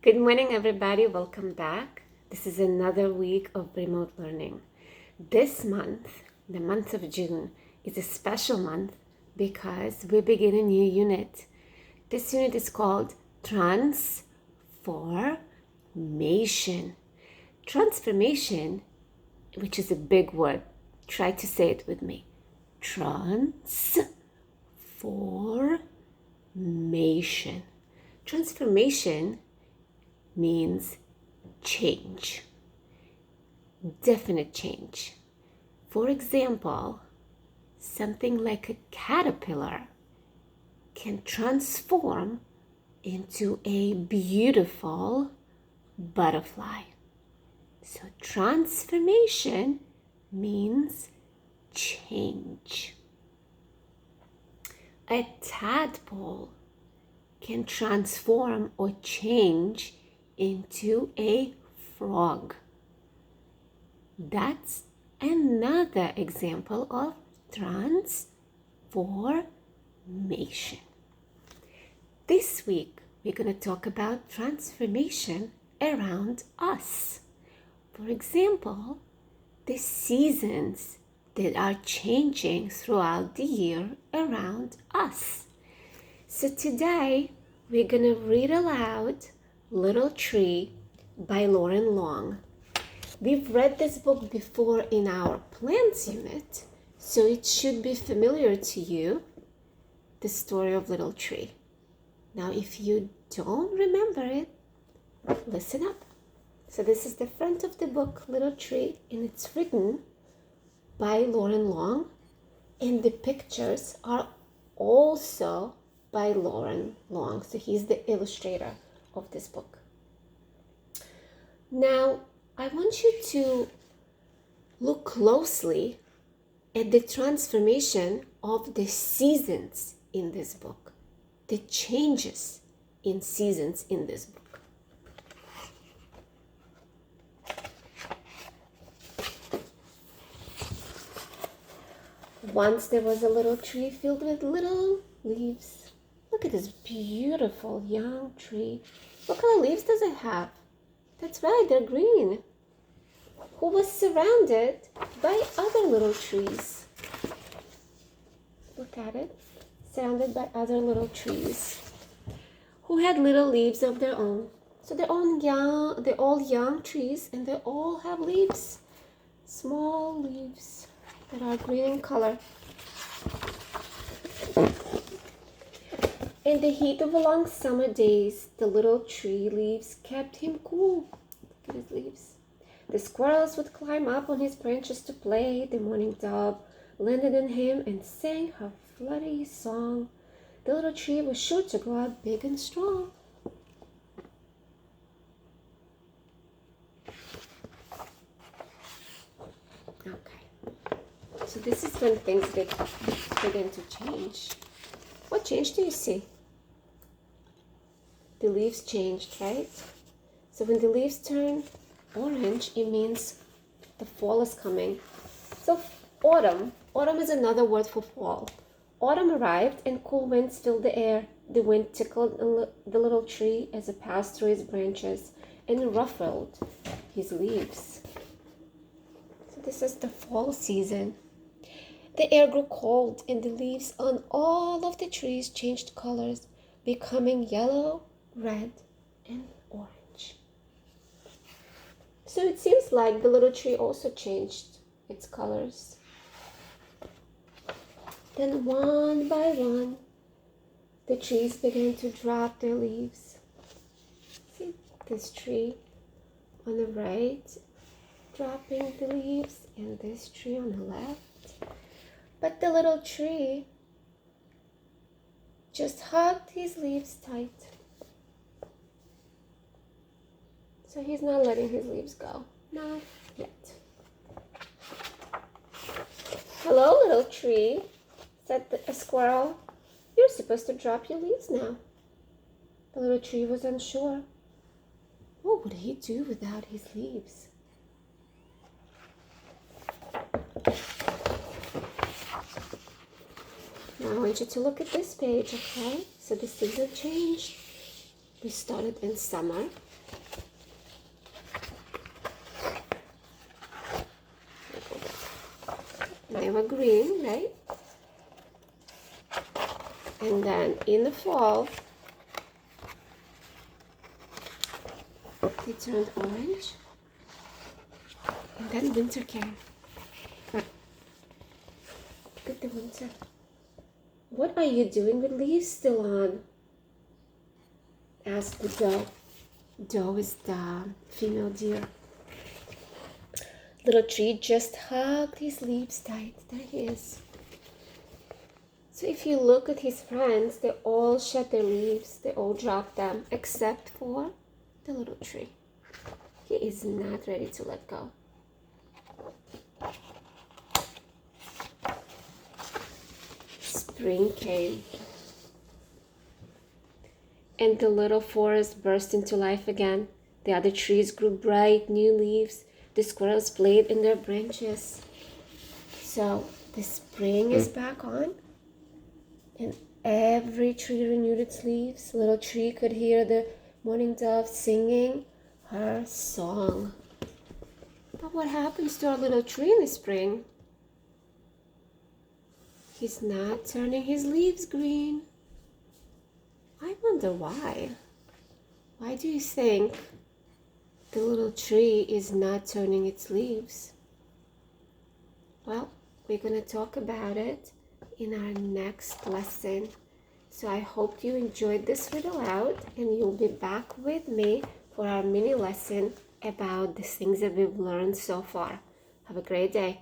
Good morning, everybody. Welcome back. This is another week of remote learning. This month, the month of June, is a special month because we begin a new unit. This unit is called Transformation. Transformation, which is a big word. Try to say it with me. Transformation. Transformation means change, definite change. For example, something like a caterpillar can transform into a beautiful butterfly. So transformation means change. A tadpole can transform or change into a frog. That's another example of transformation. This week, we're going to talk about transformation around us. For example, the seasons that are changing throughout the year around us. So today, we're going to read aloud Little Tree by Loren Long. We've read this book before in our plants unit, so it should be familiar to you, the story of Little Tree. Now, if you don't remember it, listen up. So this is the front of the book, Little Tree, and it's written by Loren Long, and the pictures are also by Loren Long. So he's the illustrator of this book. Now, I want you to look closely at the transformation of the seasons in this book, the changes in seasons in this book. Once there was a little tree filled with little leaves. Look at this beautiful young tree. What color leaves does it have? That's right, they're green. Who was surrounded by other little trees. Look at it. Surrounded by other little trees who had little leaves of their own. So they're all young trees, and they all have leaves. Small leaves that are green in color. In the heat of the long summer days, the little tree leaves kept him cool. Look at his leaves. The squirrels would climb up on his branches to play. The morning dove landed on him and sang her flutty song. The little tree was sure to grow up big and strong. Okay, so this is when things begin to change. What change do you see? The leaves changed, right? So when the leaves turn orange, it means the fall is coming. So autumn is another word for fall. Autumn arrived and cool winds filled the air. The wind tickled the little tree as it passed through his branches and ruffled his leaves. So this is the fall season. The air grew cold and the leaves on all of the trees changed colors, becoming yellow, red, and orange. So it seems like the little tree also changed its colors. Then one by one, the trees began to drop their leaves. See this tree on the right dropping the leaves, and this tree on the left. But the little tree just hugged his leaves tight. So he's not letting his leaves go. Not yet. Hello, little tree, said a squirrel. You're supposed to drop your leaves now. The little tree was unsure. What would he do without his leaves? Now I want you to look at this page, okay? So the season changed. We started in summer. green, right? And then in the fall, they turned orange. And then winter came. Look at the winter. What are you doing with leaves still on? Asked the doe. Doe is the female deer. Little tree just hugged his leaves tight. There he is. So if you look at his friends, they all shed their leaves. They all drop them, except for the little tree. He is not ready to let go. Spring came. And the little forest burst into life again. The other trees grew bright new leaves. The squirrels played in their branches. So the spring is back on. And every tree renewed its leaves. Little tree could hear the morning dove singing her song. But what happens to our little tree in the spring? He's not turning his leaves green. I wonder why. Why do you think the little tree is not turning its leaves? Well, we're going to talk about it in our next lesson. So I hope you enjoyed this read aloud, and you'll be back with me for our mini lesson about the things that we've learned so far. Have a great day.